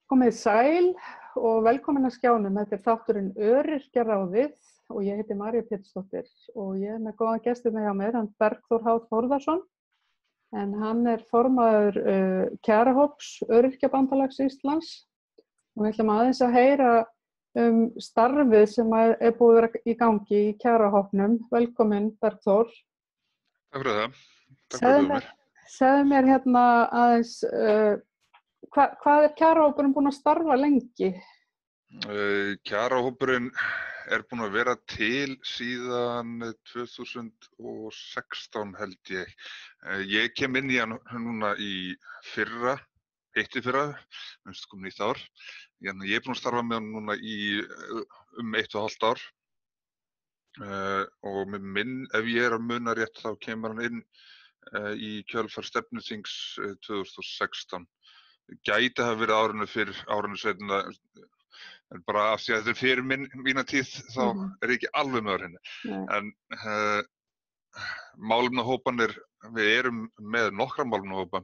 Komið sæl og velkomin að skjánum. Þetta þátturinn Öryrkjaráðið og ég heiti María Pétursdóttir og ég með góðan gesti með hjá mér, hann Bergþór H. Þórðarson, en hann formaður kjarahóps Öryrkjabandalags Íslands og við ætlum aðeins að heyra starfið sem búið að vera í gangi í kjarahópnum. Velkomin Bergþór. Takk fyrir það. Takk fyrir mér. Segðu mér hérna aðeins hvað kjarahópurinn búinn að starfa lengi? Kjarahópurinn búinn að vera til síðan 2016 held ég. Ég kem inn í hann núna í fyrra, komin nýtt ár. Ég búinn að starfa með hann núna í 1,5 ár. Og með ef ég að muna rétt þá kemur hann inn í kjölfar stefnuþings 2016. Gæti hafa verið árinu seinna, en bara af því að þetta fyrir mína tíð þá ég ekki alveg með henni. En málefnahópanir, við erum með nokkra málefnahópa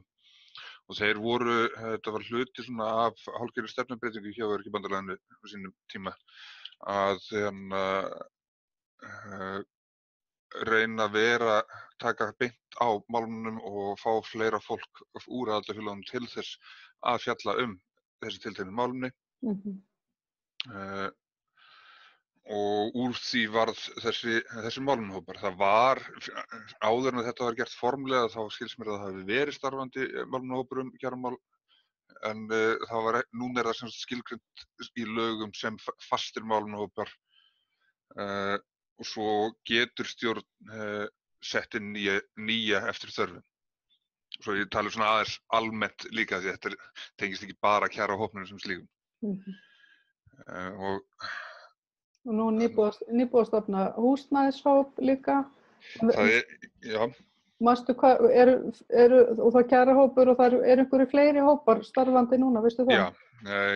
og þeir þetta var hluti af hálfgerðri stefnubreytingu hjá Öryrkjabandalaginu á sínum tíma að reyna að taka beint á málunum og fá fleira fólk úr aðildarfélögunum til þess að fjalla þessi tilteknu málefni. Og úr því varð þessi málefnahópar. Það var, áður en þetta var gert formlega, þá skilst mér að það hafi verið starfandi málefnahópur kjaramál, en núna það sem skilgreint í lögum sem fastir málefnahópar. Og svo getur stjórn sett inn nýja eftir þörfum. Svo ég tala svona aðeins almennt líka því þetta tengist ekki bara kjarahópnum sem slíkum. Og nú nýbúið að stofna húsnæðishóp líka. Það já. Manstu hvað, og það kjarahópur og það einhverju fleiri hópar starfandi núna, veistu það? Já.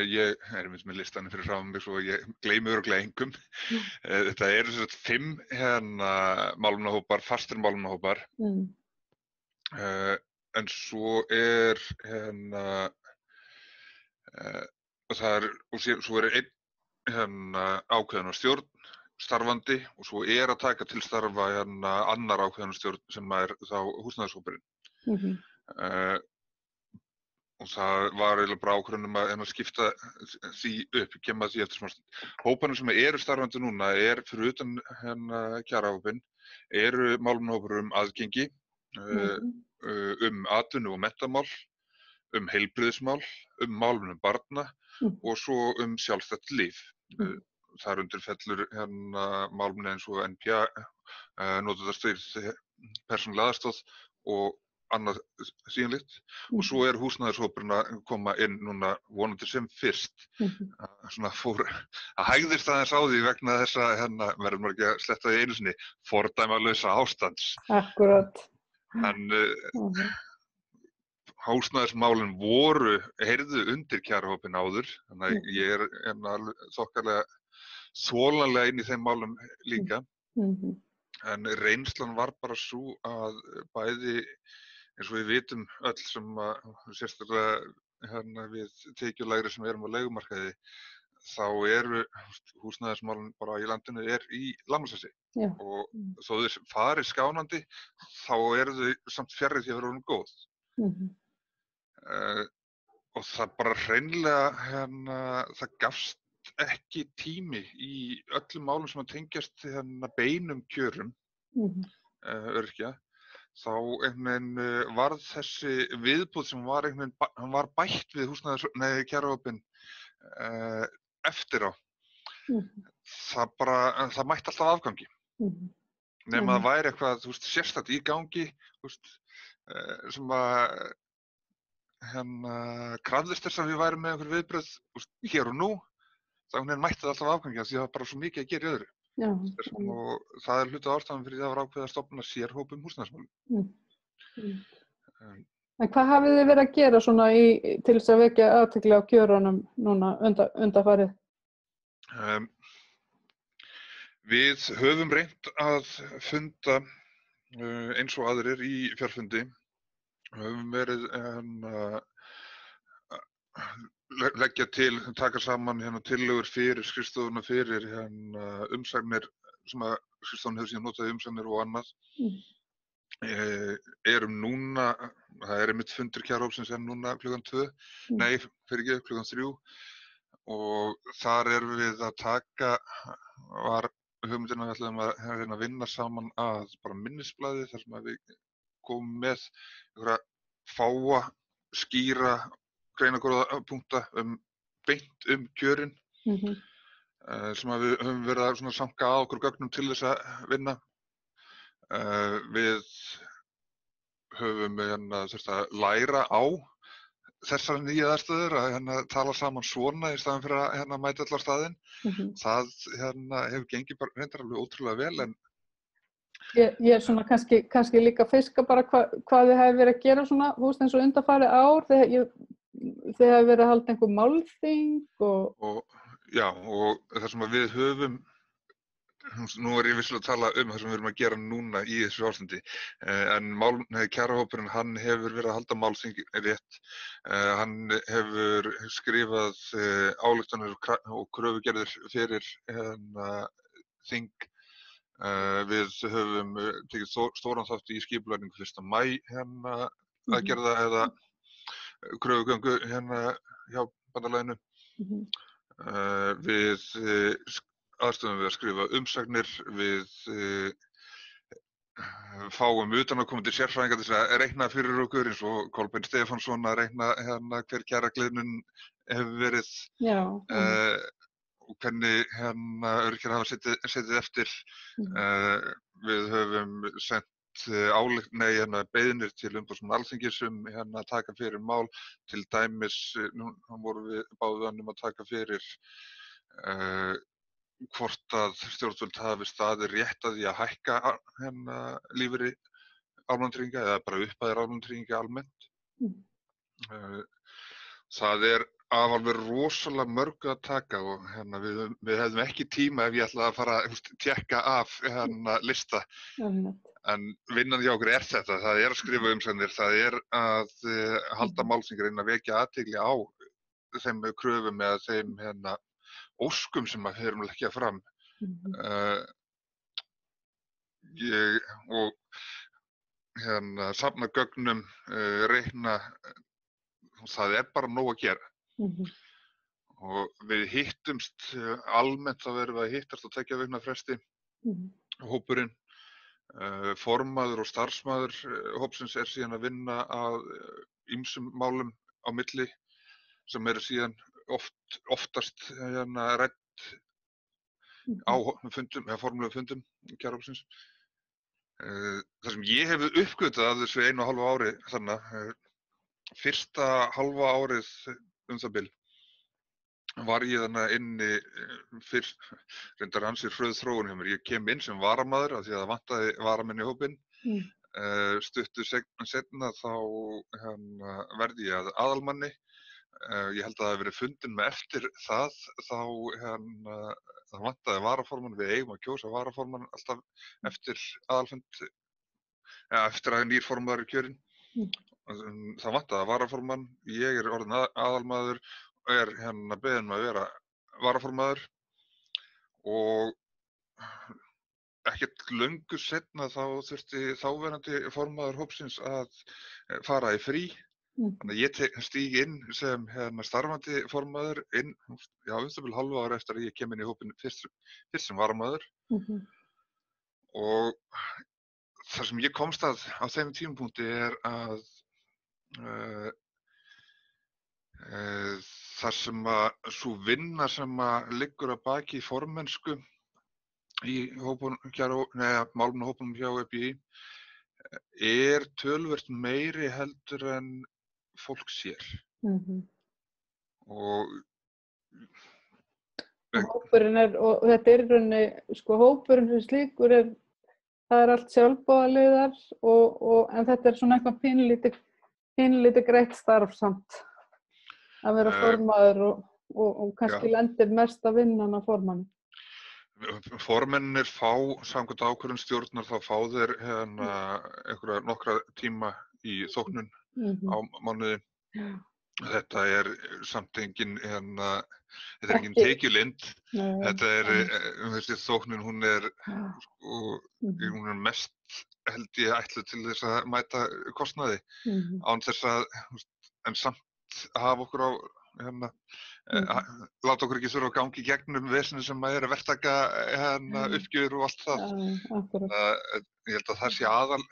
Ég minnst með listanum fyrir frá mig svo ég gleymi örugglega engum. Þetta sem sagt 5 málefnahópar, fastir málefnahópar. En svo svo einn ákveðin stjórn starfandi og svo að taka til starfa annar ákveðin stjórn sem þá húsnæðishópurinn. Og það var eiginlega bara ákvörðun að skipta því upp, kem að því eftir smá stund. Hóparnir sem eru starfandi núna fyrir utan kjarahópinn, málefnahópar aðgengi, atvinnu- og menntamál, heilbrigðismál, málefni barna og svo sjálfstætt líf. Þar undir fellur málefni eins og NPA, notendastýrð persónuleg aðstoð og annað síðanlíkt. Og svo húsnæðishópurinn að koma inn núna vonandi sem fyrst. Svona hægðist aðeins á því vegna þess verður maður ekki að sletta því einu sinni, fordæmalausa ástands. Akkúrat. En húsnæðismálin heyrðu undir kjarahópinn áður, þannig að ég alveg þokkalega þolanlega inn í þeim málum líka. En reynslan var bara sú að bæði, eins og við vitum öll sem sérstaklega við tekjulægri sem erum á leigumarkaði, þá húsnæðismálin bara í landinu í lamasessi. Og þó þau fari skánandi, þá þau samt fjarri því að vera orðin góð. Og það bara hreinlega, það gafst ekki tími í öllum málum sem tengjast beinum kjörum öryrkja. Þá varð þessi viðbúð sem hann var bætt við kjarahópinn eftir á. Það mætti alltaf afgangi. Nema það væri eitthvað sérstakt í gangi sem krafðist þess að við værum með einhver viðbrögð hér og nú. Þá mætti það alltaf afgangi því það var bara svo mikið að gera í öðru. Og það hluti af ástæðan fyrir því að var ákveðið að stofna sérhóp húsnæðismálum. En hvað hafið þið verið að gera svona til þess að vekja athygli á kjörunum núna undanfarið? Við höfum reynt að funda eins og aðrir í fjarfundi. Höfum verið leggja til, taka saman tillögur fyrir skrifstofuna fyrir umsagnir sem að skrifstofan hefur síðan notað í umsagnir og annað. Erum núna, það einmitt fundur kjarahópsins núna klukkan 2, nei, fyrirgefðu, klukkan 3 og þar erum við að taka, var hugmyndin að við ætluðum að reyna að vinna saman að bara minnisblaði þar sem að við komum með einhverja fáa, skýra greinargóða punkta beint kjörin sem að við höfum verið að sanka að okkur gögnum til þess að vinna. Við höfum þurft að læra á þessar nýju aðstæður að tala saman svona í staðinn fyrir að mæta allar staðinn. Það hefur gengið bara reyndar alveg ótrúlega vel en Ég er svona kannski líka að fiska bara hvað þið hefur verið að gera svona, þú veist eins og undanfarið ár, þið hefur verið að halda einhver málþing Já, og það sem að við höfum, nú ég vissulega að tala það sem við erum að gera núna í þessu ástandi, en kjarahópurinn, hann hefur verið að halda málþing rétt, hann hefur skrifað ályktanir og kröfugerðir fyrir þing. Við höfum tekið stóran þátt í skipulagningu 1. maí aðgerða eða kröfugöngu hjá bandalaginu. Við aðstöðum við að skrifa umsagnir, við fáum utanaðkomandi sérfræðinga til að reikna fyrir okkur eins og Kolbeinn Stefánsson að reikna hver kjaragliðnun hefur verið. Og hvernig öryrkjar hafa setið eftir. Við höfum sent beiðnir til umboðsmanns Alþingis að taka fyrir mál, til dæmis nú vorum við báðum að taka fyrir hvort að stjórnvöld hafi staðið rétt að því að hækka lífeyri almannatrygginga eða bara upphæðir almannatrygginga almennt. Það af alveg rosalega mörgu að taka og við hefðum ekki tíma ef ég ætlaði að fara að tékka af lista. En vinnan hjá okkur þetta, það að skrifa umsagnir, það að halda málþing, reyna að vekja athygli á þeim kröfum eða þeim óskum sem við erum að leggja fram. Og safna gögnum, reikna, það bara nóg að gera. Og við hittumst almennt, þá erum við að hittast á 2 vikna fresti, hópurinn. Formaður og starfsmaður hópsins síðan að vinna að ýmsum málum á milli sem eru síðan oftast rædd á fundum, eða formlegum fundum kjarahópsins. Það sem ég hef uppgötvað af þessu 1,5 ári þannig, fyrsta halva árið það bil var ég inni fyrst, reyndar ansið hröð þróun hjá mér. Ég kem inn sem varamaður af því að það vantaði varamenn í hópinn. Stuttu seinna þá verði ég að aðalmanni. Ég held að það hafi verið fundin með eftir það, þá vantaði varaformann, við eigum að kjósa varaformann alltaf eftir aðalfund, eftir að nýr formaður kjörinn. Það vantaði varaformann, ég orðinn aðalmaður og beðinn að vera varaformaður og ekkert löngu seinna þá þurfti þáverandi formaður hópsins að fara í frí. Þannig að ég stíg inn sem starfandi formaður hálfu ári eftir að ég kem inn í hópinn fyrst sem varamaður. Og það sem ég komst að á þeim tímapunkti að þar sem að sú vinna sem að liggur að baki formennsku í málefnahópunum hjá ÖBÍ töluvert meiri heldur en fólk sér. Og hópurinn og þetta í rauninni, hópurinn sem slíkur það allt sjálfboðaliðar en þetta svona eitthvað pínlítið greitt starf samt að vera formaður og kannski lendir mest að vinnan af formanni. Formennir fá, samkvæmt ákvörðun stjórnar, þá fá þeir einhverja nokkra tíma í þóknun á mánuði. Þetta er samt engin, þetta er engin Ekki, tekjulind. nei, Þetta er, þessi þóknun, sko, mhm, hún er mest, held ég, ætluð til þess að mæta kostnaði, mhm, án þess að, en samt hafa okkur á, láta okkur ekki þurfa að gangi gegnum vesinu sem að er að verktaka, uppgjör og allt það. akkurat. Ég held að það sé aðal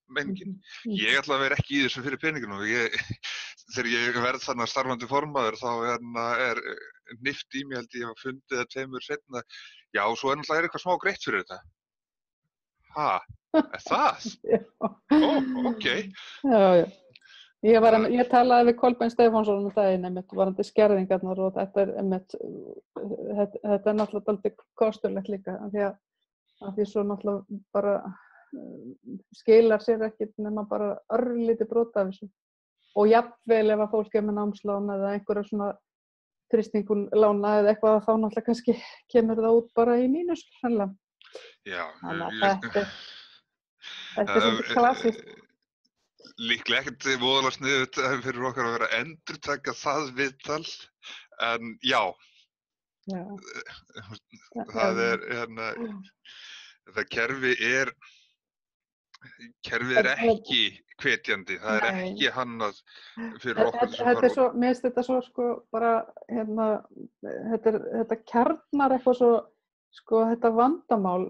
meiningin. Mhm, mhm. Ég ætla að vera ekki í þessu fyrir peningunum. Þegar ég verð þarna starfandi formaður þá er nift í mig, held ég hafa fundið það 2 seinna. Já, svo náttúrulega eitthvað smá greitt fyrir þetta. Ha, er það? Ó, ok. Já. Ég talaði við Kolbeinn Stefánsson daginn einmitt varðandi skerðingarnar og þetta er einmitt, þetta er náttúrulega dálítið kostulegt líka af því svo náttúrulega bara skilar sér ekkert nema bara örlítið brot af þessu. Og jafnvel ef að fólk er með námslán eða einhverja svona frystingulána eða eitthvað þá náttúrulega kannski kemur það út bara í mínus hreinlega. Já, Þannig að þetta er svolítið klassískt. líklega ekkert voðalega sniðugt fyrir okkur að vera að endurtaka það viðtal, en já, það er, þetta kerfið er ekki hvetjandi, það er ekki hannað fyrir okkur sem Þetta er svo, mér finnst þetta svo sko bara, þetta kjarnar eitthvað svo, sko þetta vandamál,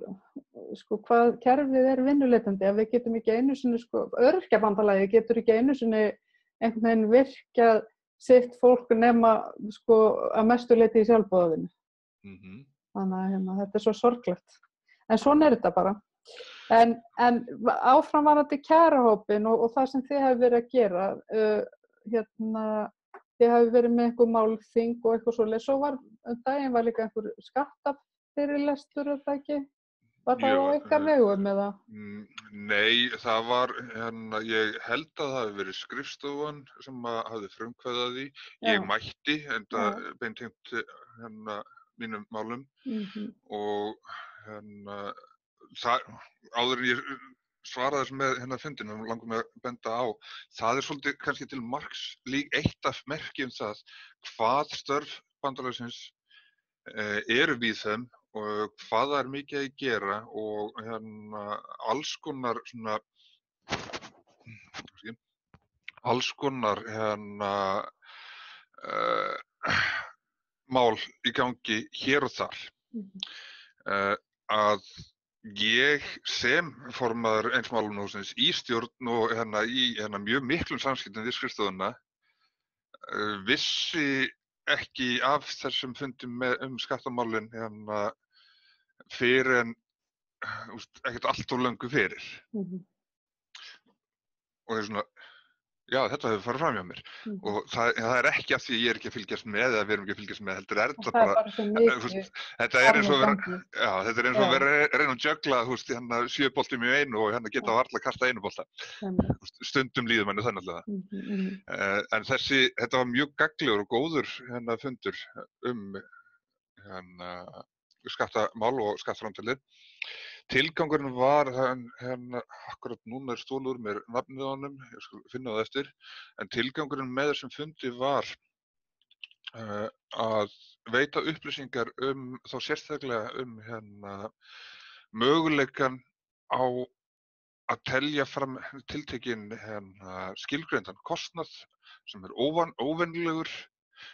sko hvað kerfið er vinnuleitandi, ef við getum ekki einu sinni, sko, öryrkjabandalagið getur ekki einu sinni einhvern veginn virkað sitt fólk nema, sko, að mestu leyti í sjálfboðavinnu. Þannig að þetta er svo sorglegt. En svona er þetta bara. En áframvarandi kjarahópinn og það sem þið hafi verið að gera, þið hafi verið með einhver málþing og eitthvað svoleiðis, svo daginn var líka einhver skattafyrirlestur, er það ekki? Var það á ykkar vegum eða? Nei, það var, ég held að það hafi verið skrifstofan sem hafði frumkvæðið því. Ég mætti, enda beintengt mínum málum og áður en ég svaraði þessu með fundinum, langar mig að benda á, það er svolítið kannski til marks eitt af merki það hvað störf bandalagsins eru víðfeðm og hvað það er mikið að gera og alls konar svona mál í gangi hér og þar. Að ég sem formaður eins málefnahússins í stjórn og í mjög miklum samskiptum við skrifstofuna vissi ekki af þessum fundum skattamálin fyrir en ekkert allt of löngu fyrir. Og það er svona, já, þetta hefur farið fram hjá mér. Og það er ekki af því ég er ekki að fylgjast með eða við erum ekki að fylgjast með, heldur er þetta bara, þetta er eins og vera að reyna að juggla 7 boltum í einu og geta varla að kasta einu bolta. Stundum líður manni það náttúrulega. En þetta var mjög gagnlegur og góður fundur skattamál og skattframtalið. Tilgangurinn var, akkurat núna er stolið úr mér nafnið á honum, ég skal finna það eftir, en tilgangurinn með þessum fundi var að veita upplýsingar þá sérstaklega möguleikann á að telja fram tiltekinn skilgreindan kostnað sem er óvenjulegur,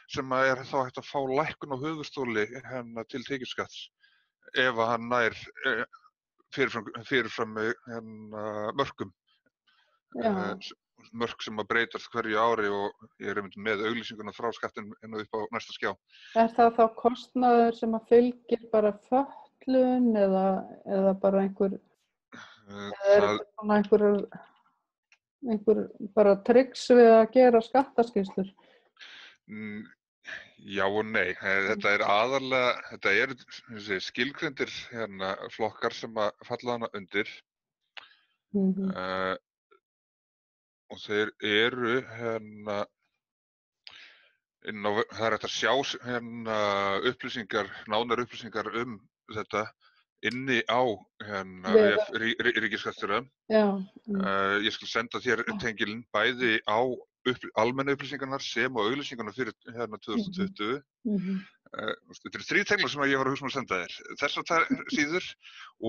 sem er þá hægt að fá lækkun á höfuðstóli til tekjuskatts ef að hann nær fyrirfram mörkum, mörk sem að breytast hverju ári og ég er með auglýsinguna frá skattinn upp á næsta skjá. Er það þá kostnaður sem að fylgir bara fötlun eða bara einhver bara tricks við að gera skattaskýrslur? Já og nei, þetta er aðallega, þetta eru skilgreindir flokkar sem að falla hana undir og þeir eru það er hægt að sjá upplýsingar, nánar upplýsingar þetta inni á ríkisskattstjóra. Ég skal senda þér tengilinn bæði á almennu upplýsingarnar sem og auglýsingarnar fyrir hérna 2020. Þetta eru 3 tenglar sem ég var að hugsa að senda þér. Þessar 2 síður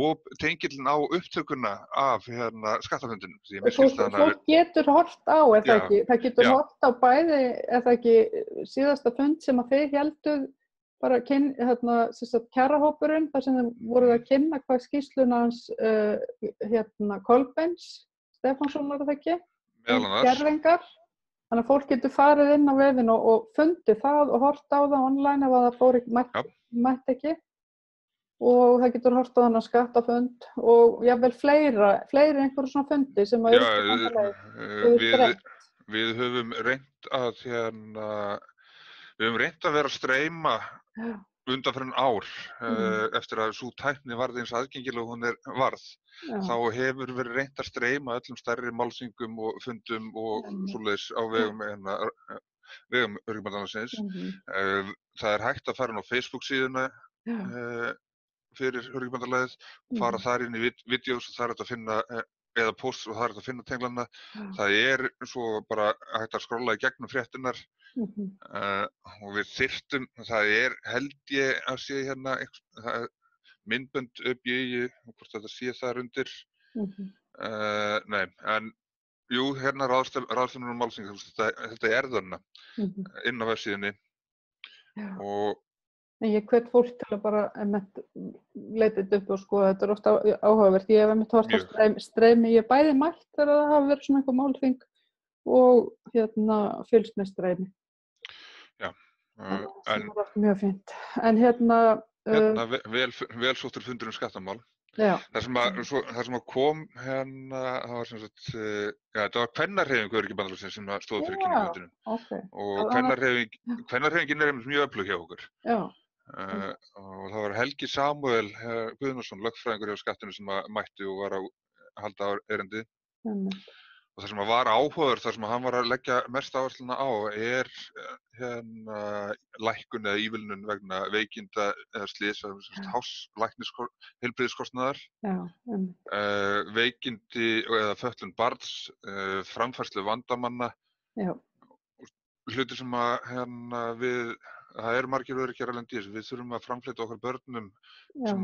og tengillinn á upptökuna af hérna skattafundinum. Fólk getur hort á, er það ekki? Það getur hort á bæði, er það ekki síðasta fund sem að þið hélduð bara kjarahópurinn, þar sem þeim voruð að kynna hvað skýrsluna hans Kolbeins Stefánsson var það ekki? Gerðingar. Þannig að fólk getur farið inn á vefinn og fundið það og hort á það online ef það fór mætt ekki. Og það getur hort á þannig skattafund og jafnvel fleiri einhverjum svona fundi sem að við höfum reynt að við höfum reynt að vera að streyma undanfarin ár eftir að sú tækni varð eins aðgengileg hún varð. Þá hefur verið reynt að streyma öllum stærri málþingum og fundum og svoleiðis á vegum Öryrkjabandalagsins. Það er hægt að fara inn á Facebook síðuna fyrir Öryrkjabandalagið og fara þar inn í vídeós og það er hægt að finna eða posts og það er hægt að finna tenglanna. Það er svo bara hægt að skrolla í gegnum fréttinnar og við þyrftum, það er held ég að sé hérna myndbönd ÖBÍ, hvort þetta sé þar undir. Nei, en jú, hérna ráðstefnur málþing, þetta er þarna inn á vefsíðunni. En ég hvet fólk til að bara leita þetta upp og skoða, þetta er ofta áhugavert. Ég hef einmitt hort á streymi, ég bæði mælt þegar það hafa verið svona einhver málþing og fylgst með streymi. Já, en mjög fínt. En vel sóttur fundur skattamál. Það sem að kom það var sem sagt, þetta var kvennahreyfing Öryrkjabandalagsins sem stóð fyrir kynningarfundinum. Og kvennahreyfingin er mjög öflug hjá okkur. Og það var Helgi Samúel Guðnason, lögfræðingur hjá skattinu sem mætti og var að halda erindi. Og það sem var áhugaður, það sem hann var að leggja mest áhersluna á er lækkun eða ívilnun vegna veikinda eða slysa, heilbrigðiskostnaðar, veikindi eða fötlun barns, framfærslu vandamanna, hlutir sem að það eru margir öryrkjar erlendis, við þurfum að framfleyta okkar börnum sem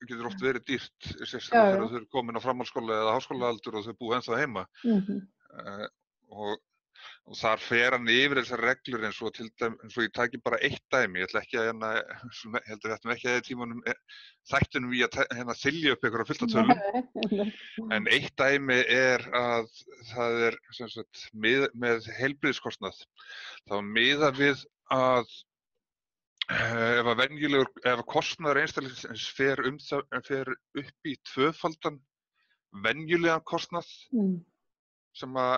getur oft verið dýrt, sérstaklega þegar þau eru komin á framhaldsskóla eða háskólaaldur og þau búa ennþá heima. Og þar fer hann yfir þessar reglur eins og ég taki bara eitt dæmi, ég ætla ekki að heldur við ættum ekki að tímanum þættinum í að þylja upp einhverja fullta tölum. En eitt dæmi er að það er sem sagt með heilbrigðiskostnað. Þá miða við að ef kostnaður einstaklingsins fer upp í 2-faldan venjulegan kostnað sem að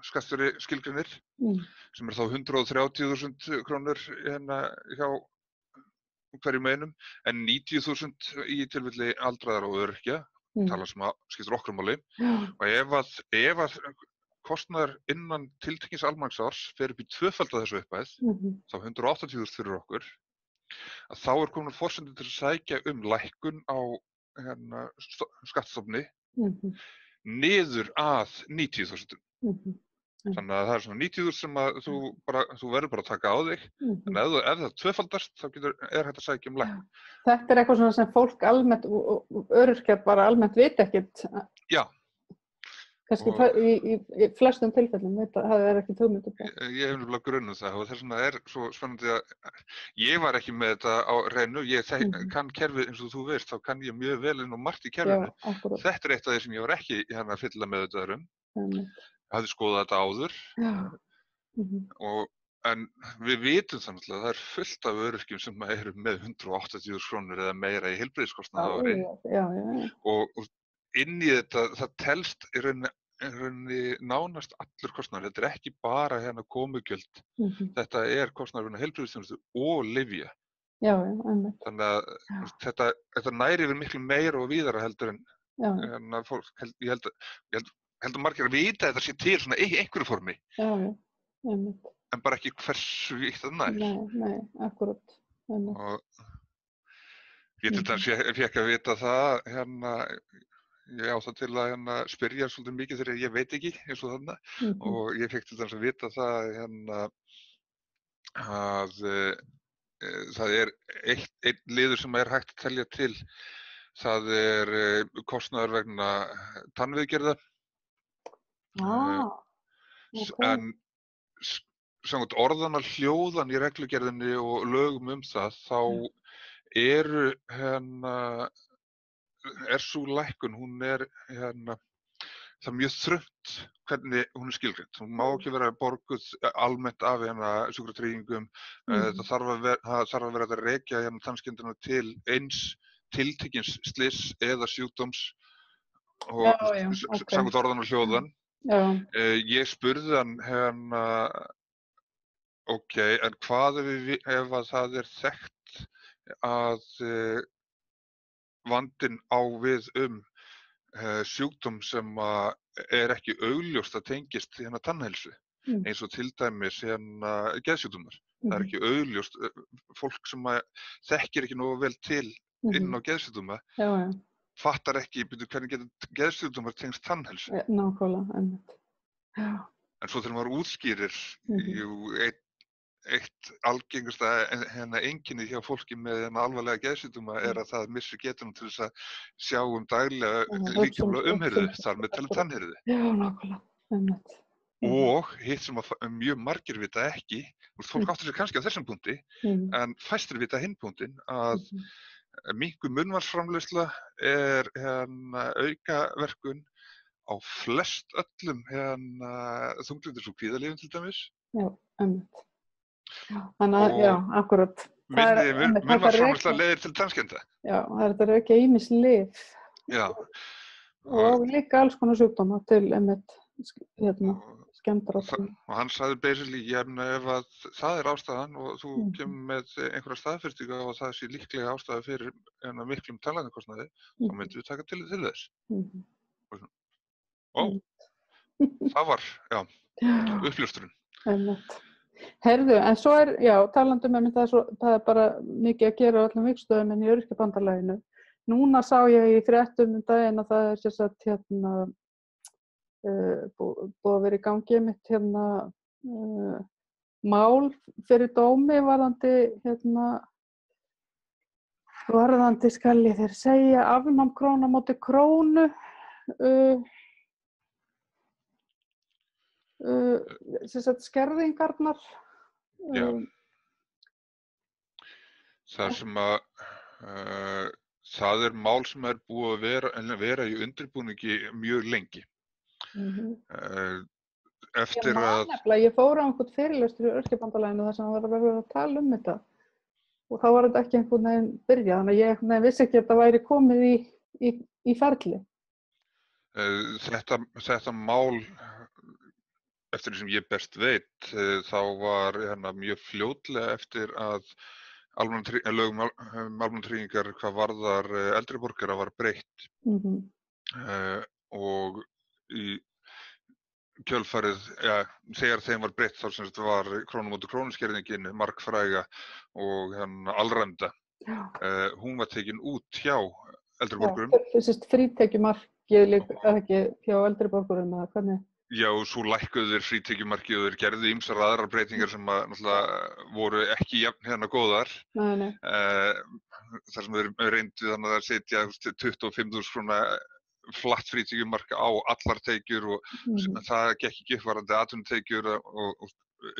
skattstjóri skilgreinir, sem er þá 130.000 krónur hjá hverjum einum, en 90.000 í tilfelli aldraðra og öryrkja, tala sem að skiptir okkur máli. Og ef að kostnaður innan tiltekins almanaksárs fer upp í 2-falda þessu upphæð, þá 180.000 fyrir okkur, að þá er komin forsendur til að sækja lækkun á skattstofni niður að 90.000. Þannig að það er svona 90.000 sem að þú verður bara að taka á þig, en ef það 2-faldast, þá er hægt að sækja lækkun. Þetta er eitthvað sem fólk almennt, öryrkjar bara almennt vita ekkert. Já. Kannski í flestum tilfellum, það er ekki hugmynd um það. Ég hef nefnilega grunn það og þess vegna er svo spennandi að ég var ekki með þetta á hreinu, ég kann kerfið eins og þú veist, þá kann ég mjög vel inn á margt í kerfinu. Þetta er eitt af því sem ég var ekki að fylla með þetta Ég hafði skoðað þetta áður, en við vitum þannig að það er fullt af öryrkjum sem eru með 180.000 krónur eða meira í heilbrigðiskostnað á ári. Og inn í þetta, það telst í rauninni nánast allur kostnaður. Þetta er ekki bara komugjöld. Þetta er kostnaður vegna heilbrigðisþjónustu og lyfja. Þannig að þetta næri yfir miklu meira og víðara heldur en fólk. Ég held að margir að vita að þetta sé til svona í einhverju formi. En bara ekki hversu vítt það nær. Nei, akkurat. Og ég til dæmis fékk að vita það ég á það til að spyrja svolítið mikið þegar ég veit ekki eins og þarna og ég fekk til dæmis að vita það að það einn liður sem hægt að telja til, það kostnaður vegna tannviðgerða. En samkvæmt orðanna hljóðan í reglugerðinni og lögum það, þá sú lækkun, hún það mjög þröngt hvernig hún skilgreind. Hún má ekki vera borguð almennt af sjúkratryggingum. Það þarf að vera að rekja tannskemmdina til eins tiltekins slyss eða sjúkdóms og samkvæmt orðan og hljóðan. Ég spurði hann ok, en hvað ef að það þekkt að vandinn á við sjúkdóm sem ekki augljóst að tengist tannheilsu, eins og til dæmis geðsjúkdómar. Það ekki augljóst, fólk sem þekkir ekki nógu vel til inn á geðsjúkdóma, fattar ekki hvernig geta geðsjúkdómar tengst tannheilsu. Nákvæmlega, einmitt. En svo þegar maður útskýrir eitt algengasta einkenni hjá fólki með alvarlega geðsjúkdóma að það missir getuna til þess að sjá daglega líkamlega umhirðu, þar með talið tannhirðu. Já, nákvæmlega, einmitt. Og hitt sem mjög margir vita ekki, fólk áttar sig kannski á þessum punkti, en fæstir vita hinn punktinn að minnkuð munnvatnsframleiðsla aukaverkun á flest öllum þunglyndis- og kvíðalyfjum til dæmis. Já, einmitt. Þannig að, já, akkurat. Minni munnvatnsframleiðsla leiðir til tannskemmda. Já, það þetta auka ýmis lyf. Já. Og líka alls konar sjúkdóma til einmitt skemmdar. Og hann sagði basically, ef að það ástæðan og þú kemur með einhverja staðfestingu á að það sé líklega ástæða fyrir miklum tannlæknakostnaði, þá myndum við taka til þess. Það var, uppljóstrun. Einmitt. Heyrðu, en svo talandi með það bara mikið að gera á öllum vígstöðum en í Öryrkjabandalaginu. Núna sá ég í fréttum daginn að það sem sagt búið að vera í gangi mitt mál fyrir dómi varðandi skal ég þér segja afnám króna móti krónu sem sagt skerðingarnar. Já. Það sem að það mál sem búið að vera í undirbúningi mjög lengi. Eftir að ég fór á einhvern fyrirlestur í Öryrkjabandalaginu þar sem það var verið að tala þetta og þá var þetta ekki einhvern veginn byrjað, þannig að ég vissi ekki að þetta væri komið í ferli. Þetta mál, eftir því sem ég best veit, þá var mjög fljótlega eftir að lögum almannatryggingar hvað varðar eldri borgara var breytt og í kjölfarið, þegar þeim var breytt þá sem þetta var krónu móti krónu skerðingin margfræga og alræmda. Hún var tekin út hjá eldri borgurum. Frítekjumarkið ekki hjá eldri borgurum eða hvernig? Já, svo lækkuðu þeir frítekjumarkið og þeir gerðu ýmsar aðrar breytingar sem náttúrulega voru ekki jafn góðar. Nei. Þar sem þeir reyndu þannig að setja 25.000 króna flatt frítekjumark á allar tekjur og það gekk ekki upp varðandi atvinnutekjur og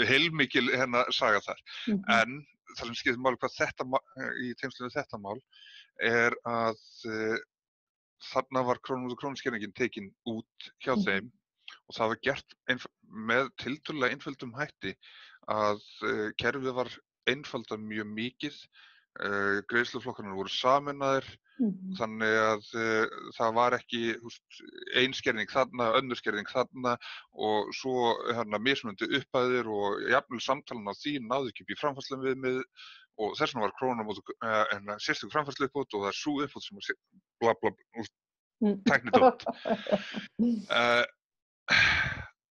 heilmikil saga þar. En það sem skiptir máli hvað í tengslum við þetta mál að þarna var krónu móti krónu skerðingin tekin út hjá þeim og það var gert með tiltölulega einföldum hætti að kerfið var einfaldað mjög mikið, greiðsluflokkarnir voru sameinaðir, þannig að það var ekki ein skerðing þarna, önnur skerðing þarna og svo mismunandi upphæðir og jafnvel samtalan á því náði ekki upp í framfærsluviðmið og þess vegna var krónan móti sérstök framfærsluuppbót og það sú uppbót sem var tæknidótt.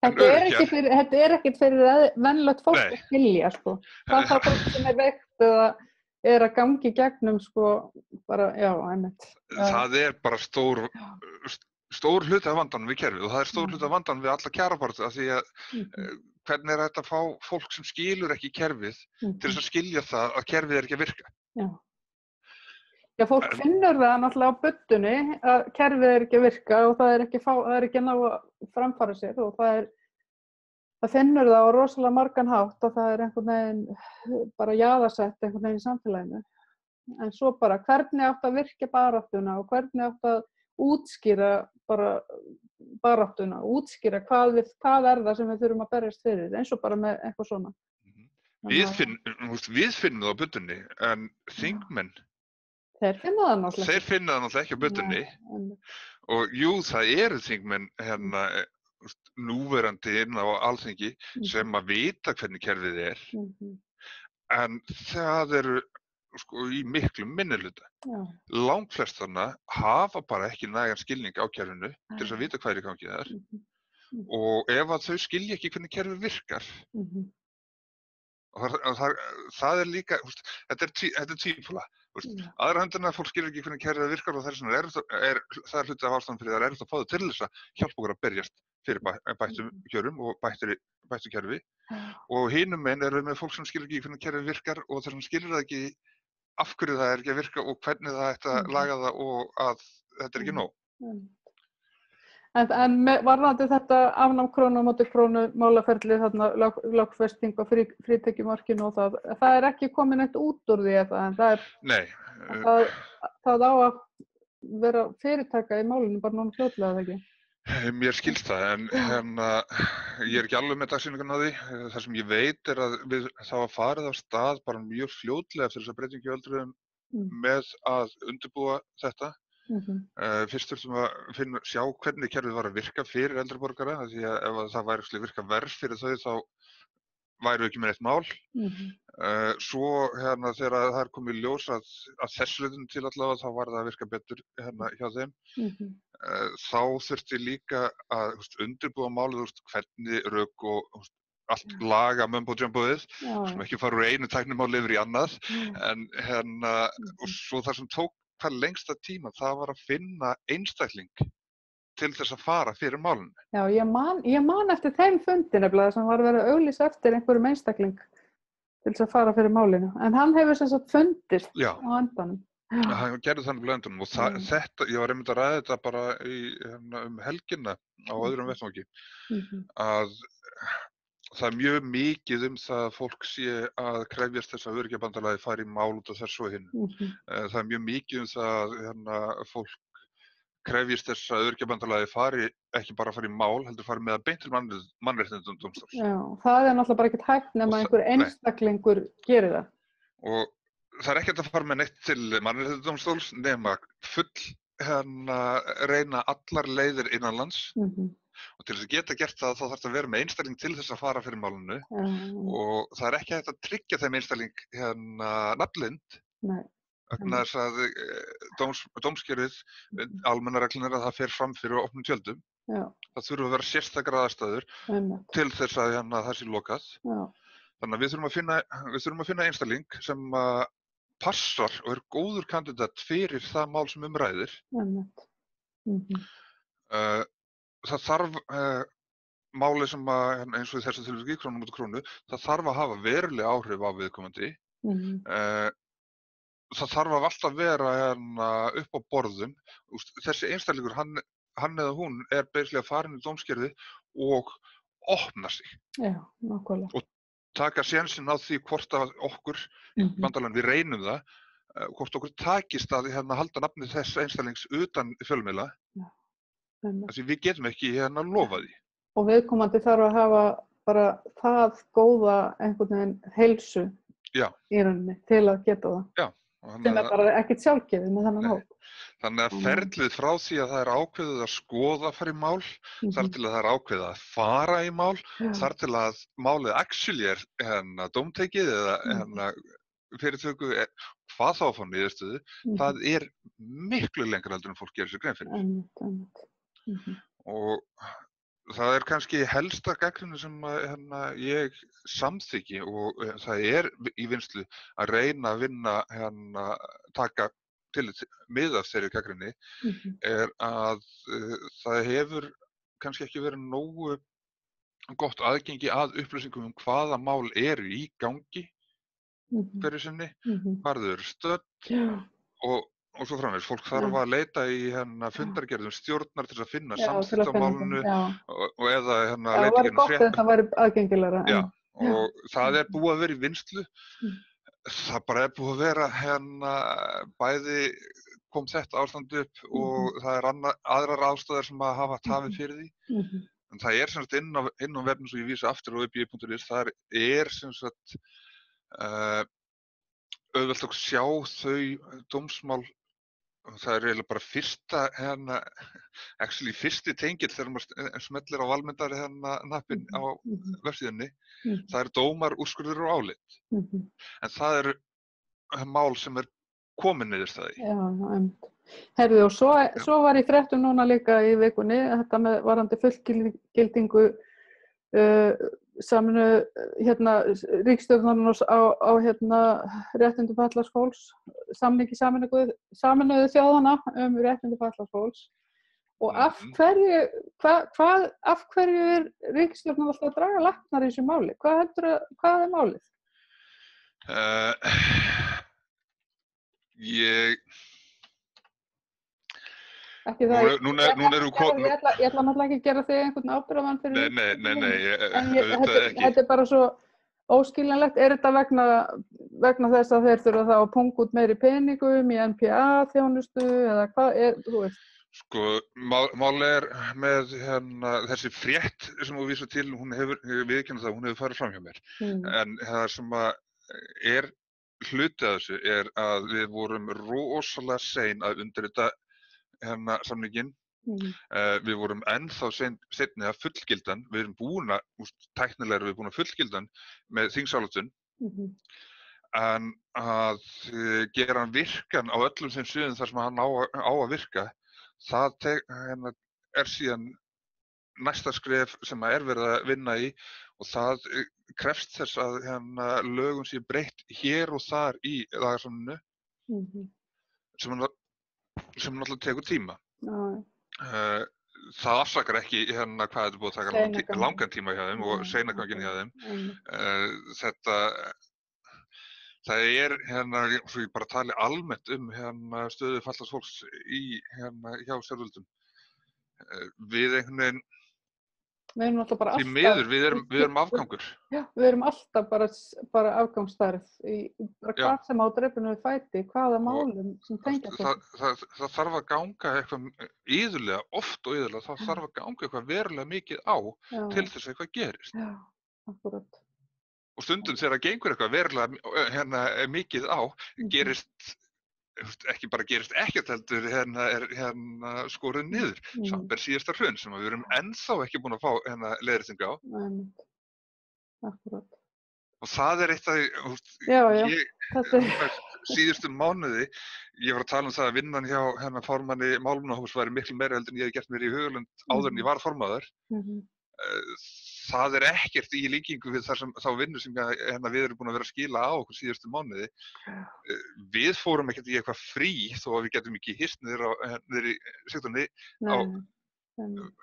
Þetta ekkert fyrir venjulegt fólk að skilja, sko. Það fólk sem veikt eða að gangi gegnum sko bara, já, einmitt. Það bara stór hluti af vandanum við kerfið og það stór hluti af vandanum við alla kjarabaráttu af því að hvernig þetta að fá fólk sem skilur ekki kerfið til þess að skilja það að kerfið ekki að virka. Já, fólk finnur það náttúrulega á buddunni að kerfið ekki að virka og það ekki að ná að framfara sér og það finnur það á rosalega margan hátt og það einhvern veginn bara jaðarsett einhvern veginn í samfélaginu. En svo bara hvernig átt að virka baráttuna og hvernig átt að útskýra bara baráttuna, útskýra hvað það sem við þurfum að berjast fyrir, eins og bara með eitthvað svona. Við finnum það á buddunni, en þingmenn Þeir finna það náttúrulega ekki á buddunni og jú, það eru þingmenn núverandi inn á Alþingi sem að vita hvernig kerfið en það eru sko í miklum minnihluta. Langflest þarna hafa bara ekki nægan skilning á kerfinu til þess að vita hvað í gangi þar og ef að þau skilja ekki hvernig kerfið virkar og það líka, þetta tvípola. Aðra höndina að fólk skilur ekki hvernig kerfið virkar og það er hluti af ástæðan fyrir það að fá þau til þess að hjálpa okkur að berjast fyrir bættum kjörum og bættu kerfi og hinum megin erum við með fólk sem skilur ekki hvernig kerfið virkar og þess vegna skilur það ekki af hverju það ekki að virka og hvernig það ætti að laga það og að þetta ekki nóg. En varðandi þetta afnám krónu á móti krónu málaferli, þarna lögfesting á frítekjumarkinu og það ekki komin eitt út úr því en það á að vera fyrirtaka í málinu bara núna fljótlega, eða ekki? Mér skilst það, en ég ekki alveg með dagsýningun á því. Það sem ég veit að það var farið af stað bara mjög fljótlega eftir þessa breytingu í öldruðum með að undirbúa þetta. Fyrst þurftum að sjá hvernig kerfið var að virka fyrir eldri borgara því að ef það væri að virka verð fyrir þau þá væru ekki með neitt mál. Svo þegar það komið í ljós að þessu leitinu til allavega þá var það að virka betur hjá þeim. Þá þurfti líka að undirbúa málið hvernig rök og allt laga mumbo-jumboið sem ekki fara úr einu tæknimáli yfir í annað en og svo það sem tók hvað lengsta tíma, það var að finna einstakling til þess að fara fyrir málinu. Já, ég man eftir þeim fundi nefnilega sem var verið að auglýsa eftir einhverjum einstakling til þess að fara fyrir málinu. En hann hefur sem sagt fundist á endanum. Hann gerði þannig á endanum og þetta, ég var einmitt að ræða þetta bara helgina á öðrum vettvangi, að það er mjög mikið það að fólk sé að krefjast þess að Öryrkjabandalagið fari í mál út af þessu og hinu. Það er mjög mikið það að fólk krefjast þess að Öryrkjabandalagið ekki bara fari í mál, heldur fari með að beint til Mannréttindadómstóls. Já, það er náttúrulega bara ekkert hægt nema einhver einstaklingur gerir það. Og það er ekkert að fara með neitt til Mannréttindadómstóls nema reyna allar leiðir innanlands. Og til þess að geta gert það þá þarf að vera með einstakling til þess að fara fyrir málinu og það er ekki hægt að tryggja þeim einstakling nafnlind vegna þess að dómskerfið, almennar reglur að það fer fram fyrir opnum tjöldum. Það þurfa að vera sérstakar aðstæður til þess að það sé lokað. Þannig að við þurfum að finna einstakling sem passar og er góður kandidat fyrir það mál sem ræðir. Það þarf máli sem eins og þessu tilvíki krónu á móti krónu, það þarf að hafa veruleg áhrif á viðkomandi. Það þarf að alltaf vera upp á borðum. Þessi einstaklingur, hann eða hún er beislega farin í dómskerfið og opna sig. Já, nákvæmlega. Og taka sénsinn á því hvort að okkur, bandalagið, við reynum það, hvort okkur takist að halda nafnið þess einstaklings utan fjölmiðla. Því við getum ekki lofa því. Og viðkomandi þarf að hafa bara það góða einhvern veginn heilsu í rauninni til að geta það. Já. Sem er bara ekkert sjálfgefið með þennan hóp. Þannig að ferlið frá því að það er ákveðið að skoða að fara í mál, þar til að það er ákveðið að fara í mál, þar til að málið actually er dómtekið eða fyrirtöku, hvað þá að fá niðurstöðu, það er miklu lengra heldur en fólk gerir sér grein fyrir. Og það kannski helsta gagnrýni sem ég samþykki og það í vinnslu að reyna að vinna, taka mið af þeirri gagnrýni, að það hefur kannski ekki verið nógu gott aðgengi að upplýsingum hvaða mál eru í gangi hverju sinni, hvar þau eru stödd og svo framvegis. Fólk þarf að leita í fundargerðum stjórnar til að finna samþykkt á málinu og eða leita í frétt. Það væri aðgengilegra. Já, og það búið að vera í vinnslu. Það bara búið að vera bæði kom þetta ástand upp og það aðrar ástæður sem að hafa tafið fyrir því. En það sem sagt inn á vefnum svo ég vísa aftur á ubi.is, það sem sagt auðvelt að sjá þau dómsmál. Það eiginlega bara fyrsti tengill þegar maður smellir á valmyndari hnappinn á vefsíðunni. Það dómar, úrskurður og álit. En það mál sem komin niðurstaða í. Já, herðu, og svo var í fréttum núna líka í vikunni, þetta með varðandi fullgildingu ríkisstjórnarinnar á réttindum fatlaðs fólks, samningi Sameinuðu þjóðanna réttindi fatlaðs fólks. Og af hverju ríkisstjórnin alltaf að draga lappirnar í þessu máli? Hvað málið? Ekki það, ég ætla náttúrulega ekki að gera þig einhvern ábyrgðarmann fyrir Nei, þetta bara svo óskiljanlegt. Þetta vegna þess að þeir þurfa þá að punga út meiri peningum í NPA-þjónustu eða hvað þú veist? Sko, málið með þessi frétt sem þú vísar til, hún hefur viðurkennt það, hún hefur farið fram hjá mér. En það sem hluti af þessu að við vorum rosalega sein að undirrita samninginn. Við vorum ennþá seinni að fullgildan. Við erum tæknilega búin að fullgildan með þingsályktun. En að gera hann virkan á öllum þeim sviðum þar sem hann á að virka, það síðan næsta skref sem verið að vinna í og það krefst þess að lögum sé breytt hér og þar í lagasamninginu sem náttúrulega tekur tíma. Það afsakar ekki hvað þetta búið að taka langan tíma hjá þeim og seinaganginn hjá þeim. Það svo ég bara tali almennt stöðu fatlaðs fólks hjá stjórnvöldum. Við einhvern veginn Við erum alltaf bara alltaf... Því miður, við erum afgangur. Já, við erum alltaf bara afgangsstærð í hvað sem á dreifinu við fæti, hvaða málum sem tengja það þarf að ganga eitthvað iðulega, oft og iðulega, það þarf að ganga eitthvað verulega mikið á til þess að eitthvað gerist. Já, akkurat. Og stundum þegar það gengur eitthvað verulega mikið á, gerist ekki bara gerist ekkert heldur skorið niður. Samanber síðasta hrun sem við erum ennþá ekki búin að fá leiðréttingu á. Akkurat. Og það eitt síðustu mánuði, ég var að tala það að vinnan hjá formanni Málefnahóps væri miklu meira heldur en ég hef gert mér í Hugalund áður en ég var formaður. Það ekkert í líkingu við þá vinnu sem við erum búin að vera að skila á okkur síðustu mánuði. Við fórum ekkert í eitthvað frí þó að við getum ekki hist niður í sektorni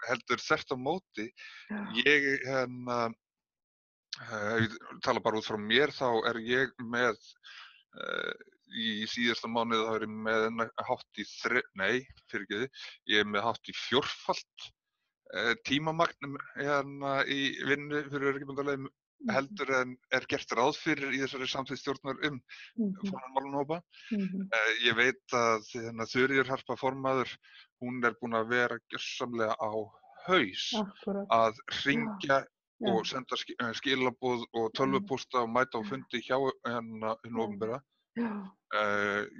heldur þvert á móti. Ég tala bara út frá mér, þá ég með í síðasta mánuði þá ég með hátt í ég með hátt í fjórfalt tímamagn í vinnu fyrir öryggisbandalagið heldur en gert ráð fyrir í þessari samþykkt stjórnar formann Málefnahópa. Ég veit að Þuríður Harpa formaður, hún búin að vera gjörsamlega á haus að hringja og senda skilaboð og tölvupósta og mæta á fundi hjá hinu opinbera.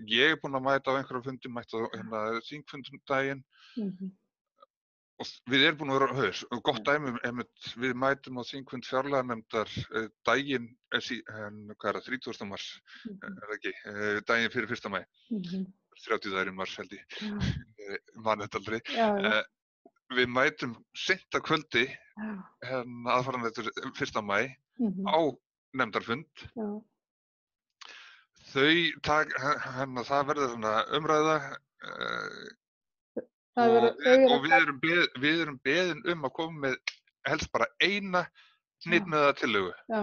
Ég búin að mæta á einhverja fundi, mæta á þingfundum daginn. Og við búin að vera á haus. Og gott dæmi, við mætum á þingfund fjárlaganefndar daginn, 30. mars, ekki, daginn fyrir 1. maí. 30 dagar í mars held ég, man þetta aldrei. við mætum seint að kvöldi aðfaranótt 1. maí á nefndarfund. Já. Það verður umræða og við erum beðin að koma með helst bara eina hnitmiðaða tillögu. Já,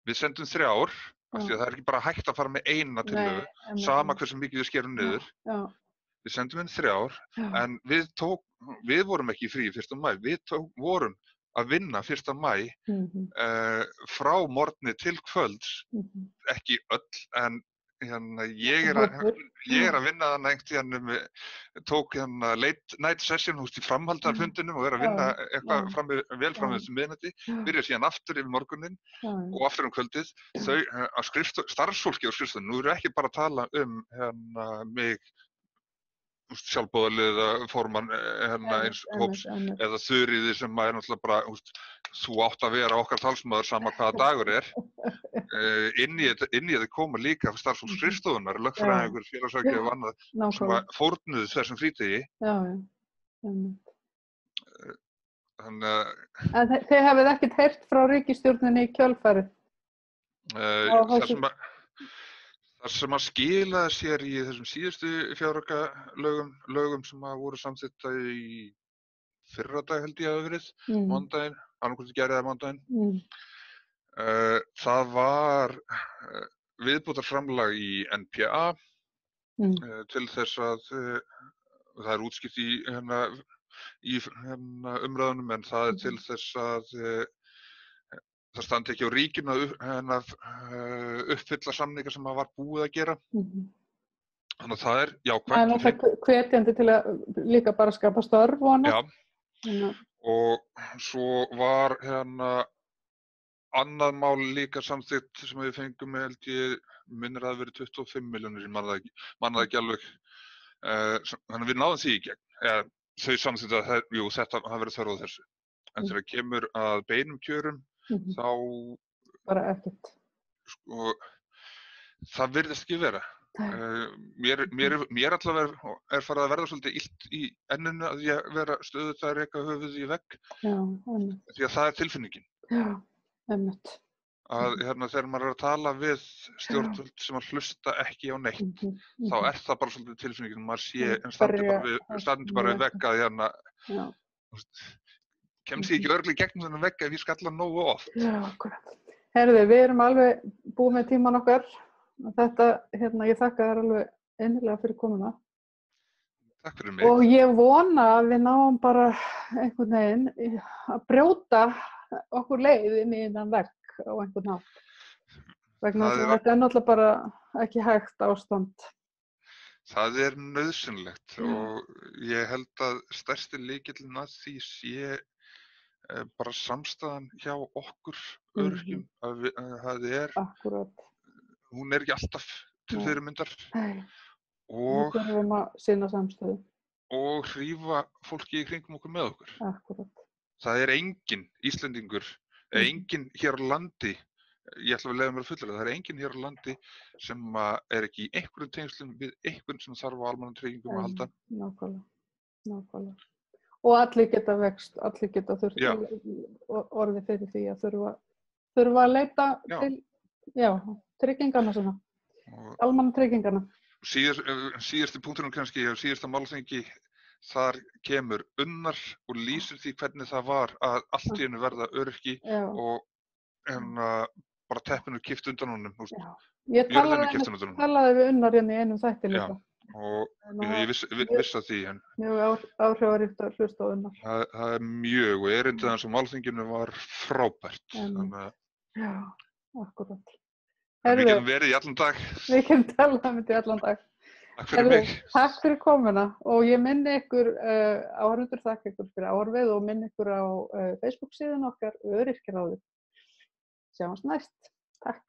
við sendum 3 af því að það ekki bara hægt að fara með eina tillögu, sama hversu mikið við skerum niður. Við sendum inn 3, en við vorum ekki í frí 1. maí, við vorum að vinna 1. maí frá morgni til kvölds, ekki öll, en ég er að vinna þarna tók late night session í framhaldarfundinum og að vinna eitthvað vel fram við miðnætti, byrja síðan aftur yfir morguninn og aftur kvöldið. Starfsfólki á skrifstofunni, nú erum við ekki bara að tala mig, sjálfboðalið eða formann eins hóps eða Þuríði sem er náttúrulega bara, þú átt að vera okkar talsmaður sama hvaða dagur er. Inn í þetta koma líka starfsfólk skrifstofunnar, lögfræðingur, félagsráðgjafi og annað sem fórnuðu þessum frídegi. En þið hafið ekkert heyrt frá ríkisstjórninni í kjölfarið? Það sem að skilaði sér í þessum síðustu fjáraukalögum sem voru samþykkta í fyrradag held ég hafi verið, mánudaginn, annarkvöldi gerði það mánudaginn. Það var viðbótarframlag í NPA til þess að, það er útskýrt í umræðunum, en það til þess að það standi ekki á ríkinu að uppfylla samninga sem var búið að gera. Þannig að það er jákvætt. Það er náttúrulega hvetjandi til að líka bara skapa störf og annað. Já, og svo var annað mál líka samþykkt sem við fengum held ég, minnir að það verið 25 milljónir, ég man það ekki alveg. Þannig að við náðum því í gegn. Þau samþykkt að þetta verið þörf á þessu. En þegar kemur að beinum kjörum, þá bara ekkert. Það virðist ekki vera. Mér allavega er farið að verða svolítið illt í enninu að ég vera stöðugt að reka höfuð í vegg. Því að það er tilfinningin. Já, einmitt. Að þegar maður er að tala við stjórnvöld sem að hlusta ekki á neitt, þá er það bara svolítið tilfinningin. Maður standi bara við vegg að kemst ég ekki örugglega í gegnum þennan vegg ef ég skalla nógu oft. Já, akkurat. Heyrðu, við erum alveg búið með tíman okkar. Þetta, ég þakka þér alveg innilega fyrir komuna. Takk fyrir mig. Og ég vona að við náum bara einhvern veginn að brjóta okkur leið inn í þennan vegg á einhvern hátt. Vegna þess að þetta er náttúrulega bara ekki hægt ástand. Það er nauðsynlegt og ég held að stærsti lykillinn að því sé bara samstæðan hjá okkur öryrkjum, að hún er ekki alltaf til fyrirmyndar og við þurfum að sinna samstöðu og hrífa fólki í kringum okkur með okkur. Það er enginn Íslendingur, enginn hér á landi, ég ætla að leyfa mér að fullyrða, það er enginn hér á landi sem er ekki í einhverjum tengslum við einhvern sem þarf á almannatryggingum að halda. Nákvæmlega. Og allir geta vext, allir geta orðið fyrir því að þurfa að leita til tryggingarna svona, almannatryggingarna. Síðasti punkturinn kannski, síðasta málþingi, þar kemur Unnar og lýsir því hvernig það var að allt í einu verða öryrki og bara teppinu kippt undan honum. Ég talaði við Unnar í einum þætti líka. Og ég vissi að því. Mjög áhrifaríkt að hlusta á Unnar. Það er mjög, og erindið hans á málþinginu var frábært. Já, akkurat. Við getum verið í allan dag. Við getum talað um þetta í allan dag. Takk fyrir mig. Takk fyrir komuna og ég minni ykkur, áhorfendur þakka ykkur fyrir áhorfið og minni ykkur á Facebook síðan okkar Öryrkjaráðið. Sjáumst næst. Takk.